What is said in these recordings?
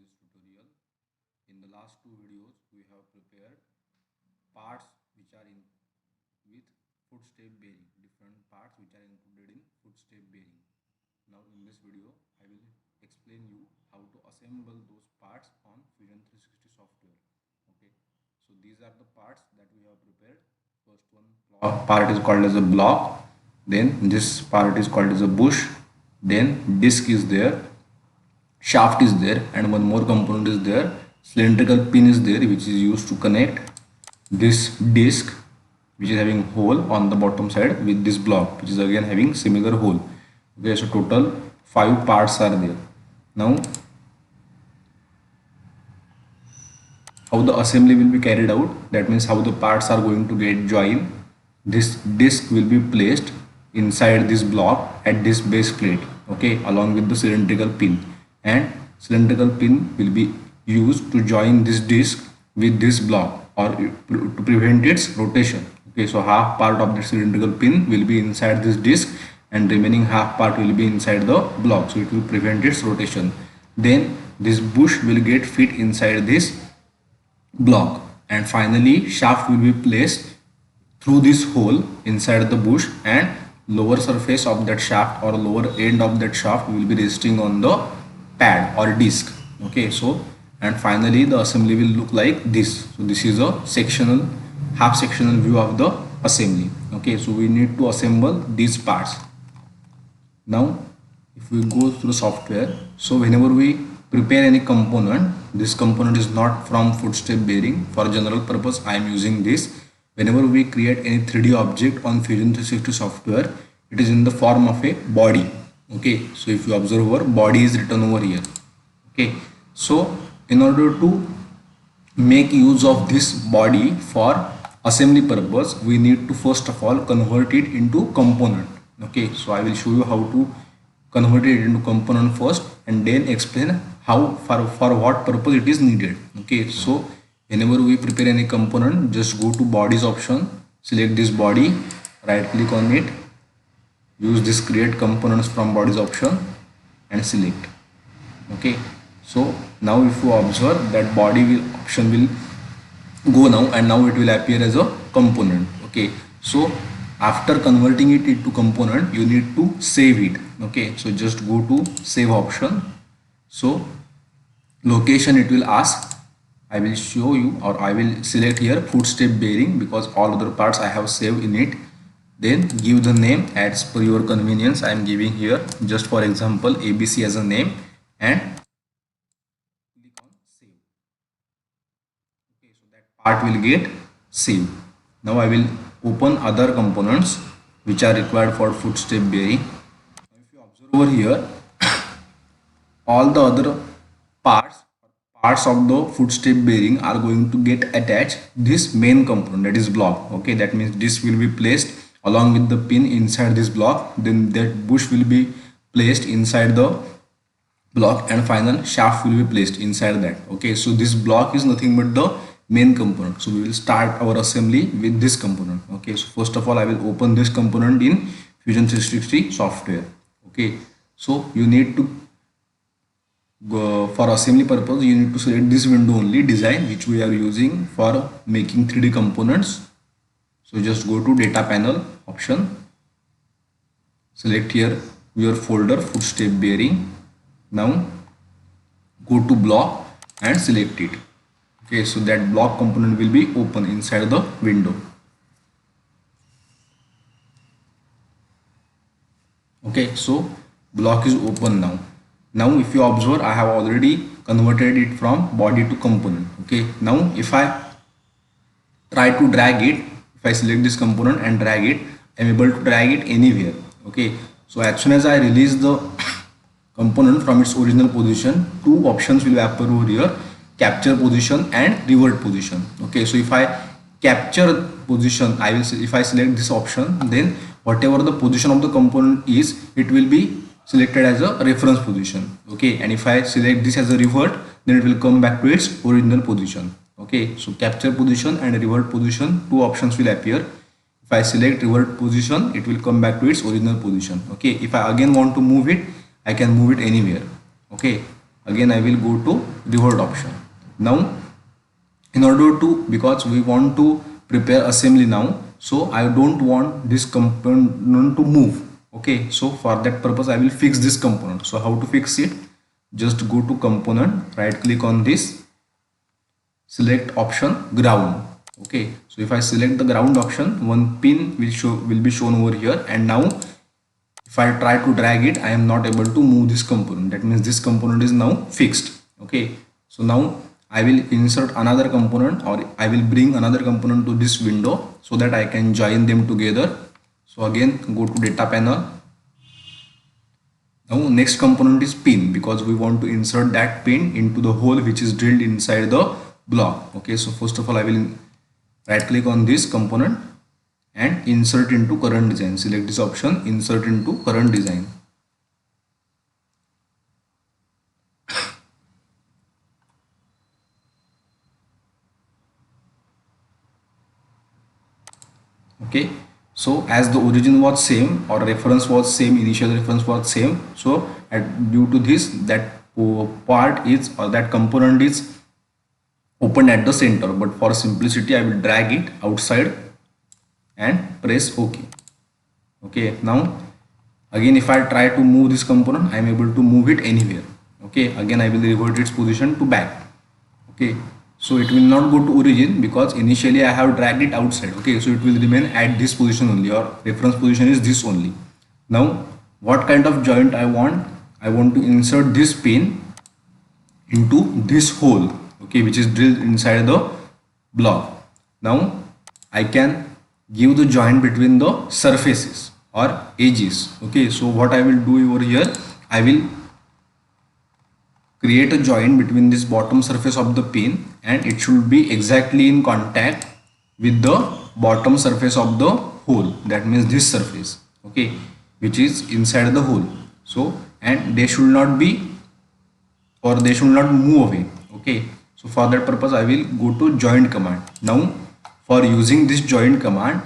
this tutorial. In the last two videos, we have prepared parts which are in with footstep bearing, different parts which are included in footstep bearing. Now in this video, I will explain you how to assemble those parts on Fusion 360 software. Okay, so these are the parts that we have prepared. First one part is called as a block, then this part is called as a bush, then disc is there, shaft is there, and one more component is there. Cylindrical pin is there which is used to connect this disc which is having hole on the bottom side with this block which is again having similar hole. Okay, so total 5 parts are there. Now how the assembly will be carried out, that means how the parts are going to get joined. This disc will be placed inside this block at this base plate, okay, along with the cylindrical pin, and cylindrical pin will be used to join this disc with this block or to prevent its rotation. Okay, so half part of the cylindrical pin will be inside this disc and remaining half part will be inside the block, so it will prevent its rotation. Then this bush will get fit inside this block, and finally shaft will be placed through this hole inside the bush, and lower surface of that shaft or lower end of that shaft will be resting on the pad or disc. Okay, so and finally the assembly will look like this. So this is a sectional, half sectional view of the assembly. Okay, so we need to assemble these parts. Now if we go through software, so whenever we prepare any component, this component is not from footstep bearing. For general purpose I am using this. Whenever we create any 3D object on Fusion 360 software, it is in the form of a body. Okay, so if you observe over, body is written over here. Okay, so in order to make use of this body for assembly purpose, we need to first of all convert it into component. Okay, so I will show you how to convert it into component first and then explain how for what purpose it is needed. Okay, so whenever we prepare any component, just go to bodies option, select this body, right click on it, use this create components from bodies option and select. Okay, so now if you observe that body option will go now, and now it will appear as a component. Okay, so after converting it into component, you need to save it. Okay, so just go to save option. So location it will ask, I will show you, or I will select here footstep bearing because all other parts I have saved in it. Then give the name as per your convenience. I am giving here just for example ABC as a name and click on save. Okay, so that part will get saved. Now I will open other components which are required for footstep bearing. Now if you observe over here, all the other parts of the footstep bearing are going to get attached this main component, that is block. Okay, that means this will be placed along with the pin inside this block, then that bush will be placed inside the block, and final shaft will be placed inside that. Okay, so this block is nothing but the main component. So we will start our assembly with this component. Okay, so first of all I will open this component in Fusion 360 software. Okay, so you need to go for assembly purpose, you need to select this window only, design, which we are using for making 3D components. So just go to data panel option, select here your folder footstep bearing. Now go to block and select it. Okay, so that block component will be open inside the window. Okay, so block is open now. Now if you observe, I have already converted it from body to component. Okay, now if I try to drag it, if I select this component and drag it, I am able to drag it anywhere. Okay, so as soon as I release the component from its original position, two options will appear over here, capture position and revert position. Okay, so if I capture position, I will if I select this option, then whatever the position of the component is, it will be selected as a reference position. Okay, and if I select this as a revert, then it will come back to its original position. Okay, so capture position and revert position, two options will appear. If I select revert position, it will come back to its original position. Okay, if I again want to move it, I can move it anywhere. Okay, again I will go to revert option. Now in order to, because we want to prepare assembly now, so I don't want this component to move. Okay, so for that purpose I will fix this component. So how to fix it? Just go to component, right click on this, select option ground. Okay, so if I select the ground option, one pin will be shown over here, and now if I try to drag it, I am not able to move this component. That means this component is now fixed. Okay, so now I will insert another component, or I will bring another component to this window so that I can join them together. So again go to data panel. Now next component is pin, because we want to insert that pin into the hole which is drilled inside the block. Okay, so first of all I will right click on this component and insert into current design. Select this option, insert into current design. Okay, so as the origin was same, or reference was same, initial reference was same, so due to this, that part is, or that component is opened at the center. But for simplicity I will drag it outside and press OK. Okay, now again if I try to move this component, I am able to move it anywhere. Okay, again I will revert its position to back. Okay, so it will not go to origin because initially I have dragged it outside. Okay, so it will remain at this position only, or reference position is this only. Now what kind of joint I want? I want to insert this pin into this hole, okay, which is drilled inside the block. Now I can give the joint between the surfaces or edges. Okay, so what I will do over here, I will create a joint between this bottom surface of the pin, and it should be exactly in contact with the bottom surface of the hole. That means this surface, okay, which is inside the hole. So, and they should not be, or they should not move away. Okay, so for that purpose I will go to joint command. Now for using this joint command,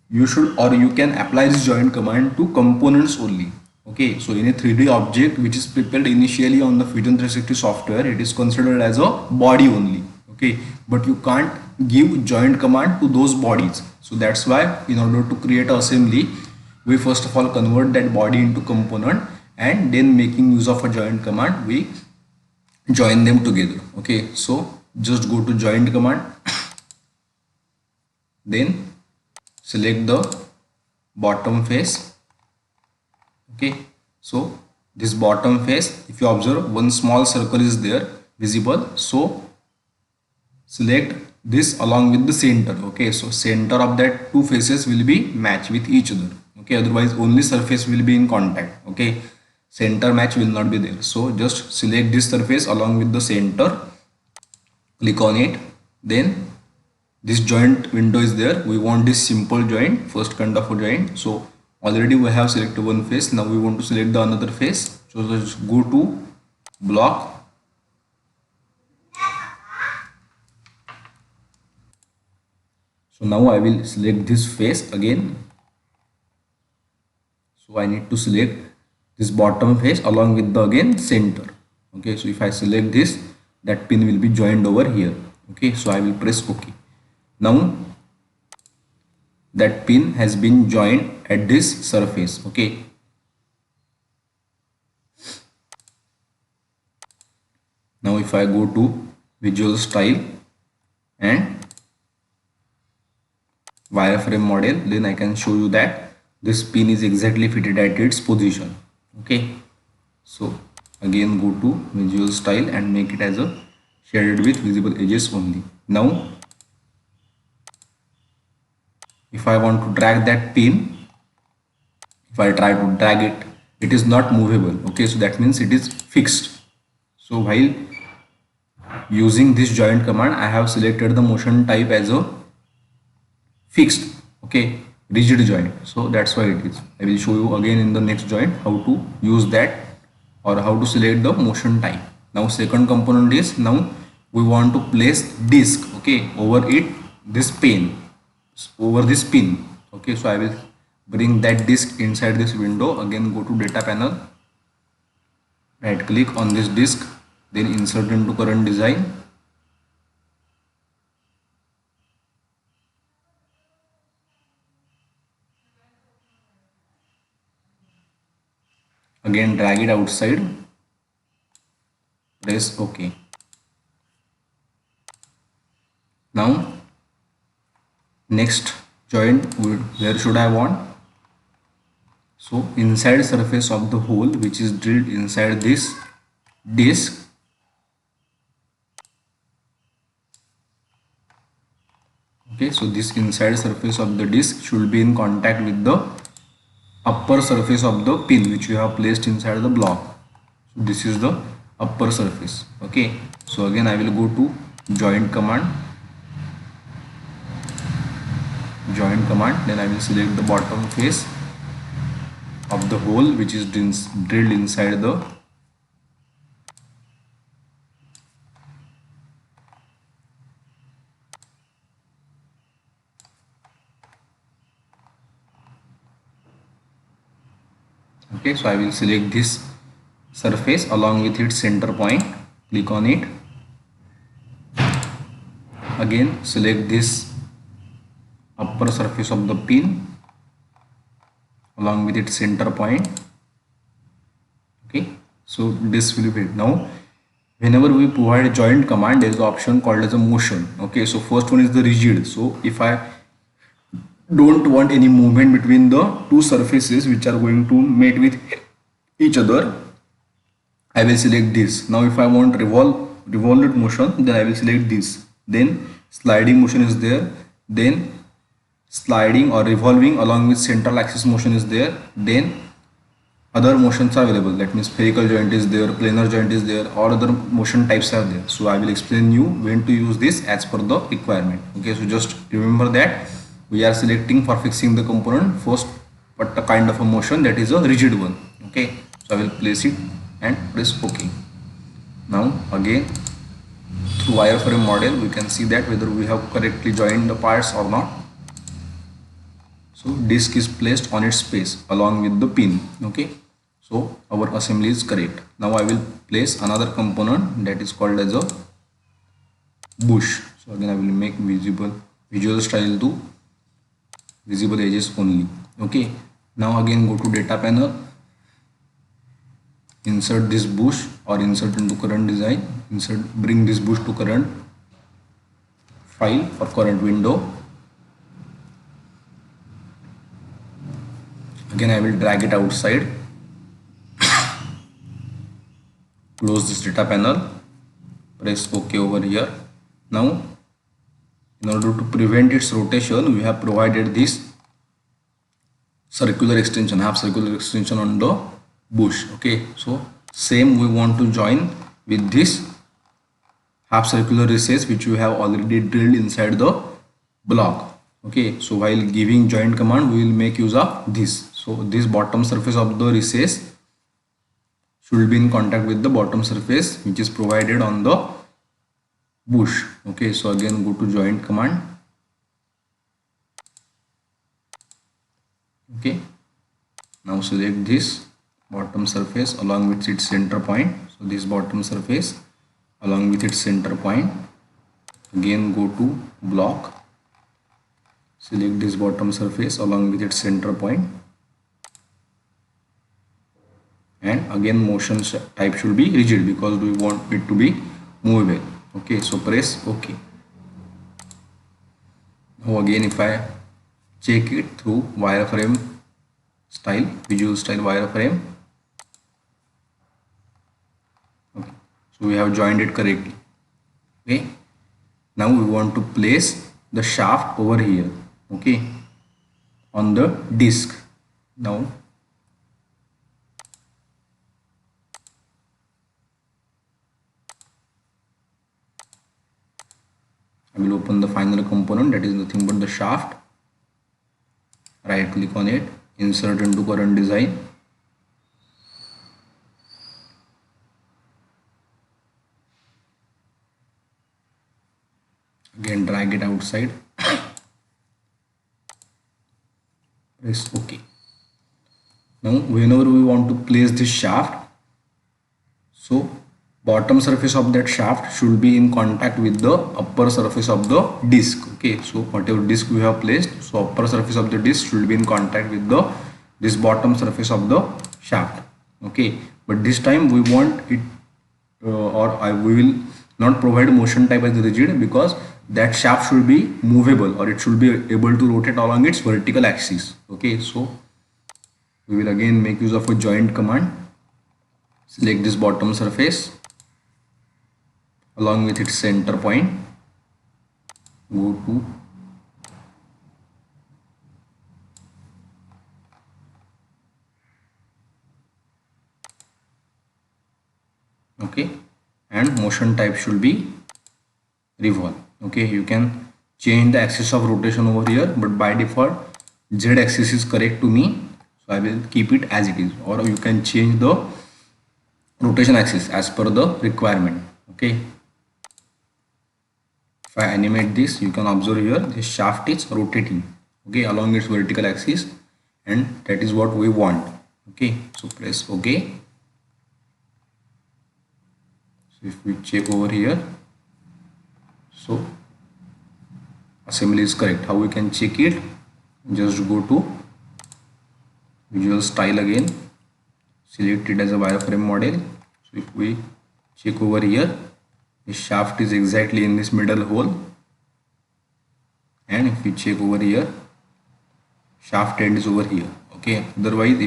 you should, or you can apply this joint command to components only. Okay, so in a 3D object which is prepared initially on the Fusion 360 software, it is considered as a body only. Okay, but you can't give joint command to those bodies. So that's why in order to create an assembly, we first of all convert that body into component, and then making use of a joint command, we join them together. Okay, so just go to joint command, then select the bottom face. Okay, so this bottom face, if you observe, one small circle is there visible, so select this along with the center. Okay, so center of that two faces will be matched with each other. Okay, otherwise only surface will be in contact. Okay, center match will not be there. So just select this surface along with the center, click on it, then this joint window is there. We want this simple joint, first kind of a joint. So already we have selected one face, now we want to select the another face. So let's go to block, so now I will select this face again. So I need to select this bottom face along with the again center. Okay, so if I select this, that pin will be joined over here. Okay, so I will press OK. Now that pin has been joined at this surface. Okay, now if I go to visual style and wireframe model, then I can show you that this pin is exactly fitted at its position. Okay, so again go to visual style and make it as a shaded with visible edges only. Now if I want to drag that pin, if I try to drag it, it is not movable. Okay, so that means it is fixed. So while using this joint command, I have selected the motion type as a fixed, okay, rigid joint. So that's why it is. I will show you again in the next joint how to use that, or how to select the motion type. Now second component is, now we want to place disc, okay, over it, this pin, over this pin. Okay, so I will bring that disc inside this window. Again go to data panel, right click on this disc, then insert into current design. Again drag it outside, press OK. Now next joint, where should I want? So inside surface of the hole which is drilled inside this disc, okay, so this inside surface of the disc should be in contact with the upper surface of the pin which you have placed inside the block. So this is the upper surface. Okay, so again I will go to joint command, then I will select the bottom face of the hole which is drilled inside the okay, so I will select this surface along with its center point, click on it, again select this upper surface of the pin along with its center point. Okay, so this will be it. Now whenever we provide a joint command, there is an option called as a motion. Okay, so first one is the rigid. So if I don't want any movement between the two surfaces which are going to meet with each other, I will select this. Now if I want revolved motion, then I will select this. Then sliding motion is there, then sliding or revolving along with central axis motion is there, then other motions are available. That means spherical joint is there, planar joint is there, or other motion types are there. So I will explain you when to use this as per the requirement. Okay, so just remember that we are selecting for fixing the component first but a kind of a motion that is a rigid one. Okay, so I will place it and press OK. Now again through wireframe model we can see that whether we have correctly joined the parts or not. So disc is placed on its space along with the pin. Okay, so our assembly is correct. Now I will place another component that is called as a bush. So again I will make visual style to visible edges only. Okay, now again go to data panel, insert this bush or insert into current design, bring this bush to current file or current window. Again I will drag it outside, close this data panel, press OK over here. Now in order to prevent its rotation, we have provided this circular extension, half circular extension on the bush. Okay, so same we want to join with this half circular recess which we have already drilled inside the block. Okay, so while giving joint command we will make use of this. So this bottom surface of the recess should be in contact with the bottom surface which is provided on the bush. Okay, so again go to joint command. Okay, now select this bottom surface along with its center point. So this bottom surface along with its center point. Again go to block, select this bottom surface along with its center point, and again motion type should be rigid because we want it to be movable. Okay, so press OK. Now again if I check it through wireframe style, visual style wireframe, okay, so we have joined it correctly. Okay, now we want to place the shaft over here, okay, on the disc. Now I will open the final component, that is nothing but the shaft. Right click on it, insert into current design. Again drag it outside, press OK. Now whenever we want to place this shaft, so bottom surface of that shaft should be in contact with the upper surface of the disc. Okay, so whatever disc we have placed, so upper surface of the disc should be in contact with the this bottom surface of the shaft. Okay, but this time we want it we will not provide motion type as rigid, because that shaft should be movable, or it should be able to rotate along its vertical axis. Okay, so we will again make use of a joint command. Select this bottom surface along with its center point, go to okay, and motion type should be revolve. Okay, you can change the axis of rotation over here, but by default Z axis is correct to me, so I will keep it as it is, or you can change the rotation axis as per the requirement. Okay, if I animate this, you can observe here this shaft is rotating, okay, along its vertical axis, and that is what we want. Okay, so press OK. So if we check over here, so assembly is correct. How we can check it? Just go to visual style again, select it as a wireframe model. So if we check over here, the shaft is exactly in this middle hole, and if we check over here, shaft end is over here. Okay, otherwise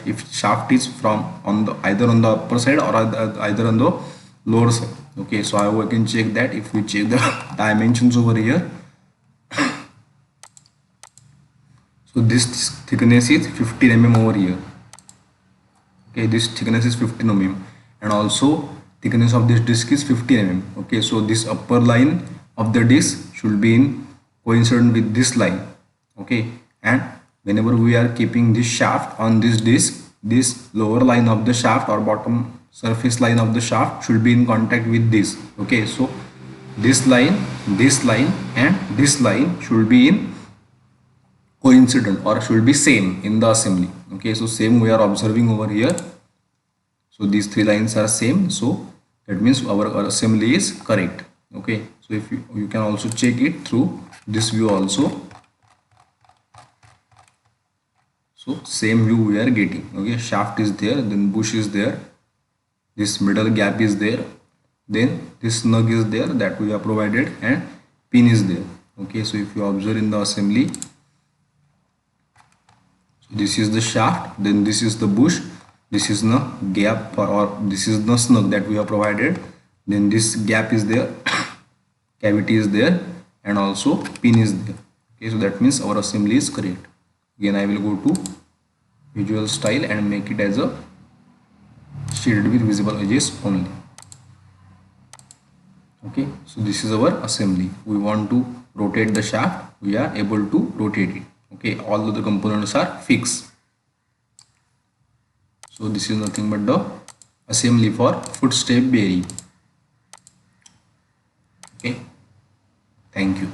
if shaft is from on the either on the upper side or either on the lower side. Okay, so I can check that. If we check the dimensions over here, so this thickness is 15 mm over here. Okay, this thickness is 15 mm, and also thickness of this disc is 15 mm. Okay, so this upper line of the disc should be in coincident with this line. Okay, and whenever we are keeping this shaft on this disc, this lower line of the shaft or bottom surface line of the shaft should be in contact with this. Okay, so this line and this line should be in coincident, or should be same in the assembly. Okay, so same we are observing over here. So these three lines are same, so that means our assembly is correct. Okay, so if you can also check it through this view also. So same view we are getting. Okay, shaft is there, then bush is there, this middle gap is there, then this snug is there that we have provided, and pin is there. Okay, so if you observe in the assembly, so this is the shaft, then this is the bush, this is the gap, or this is the snug that we have provided, then this gap is there, cavity is there, and also pin is there. Okay, so that means our assembly is correct. Again I will go to visual style and make it as a shaded with visible edges only. Okay, so this is our assembly. We want to rotate the shaft, we are able to rotate it. Okay, all of the components are fixed. So this is nothing but the assembly for footstep bearing. Okay, thank you.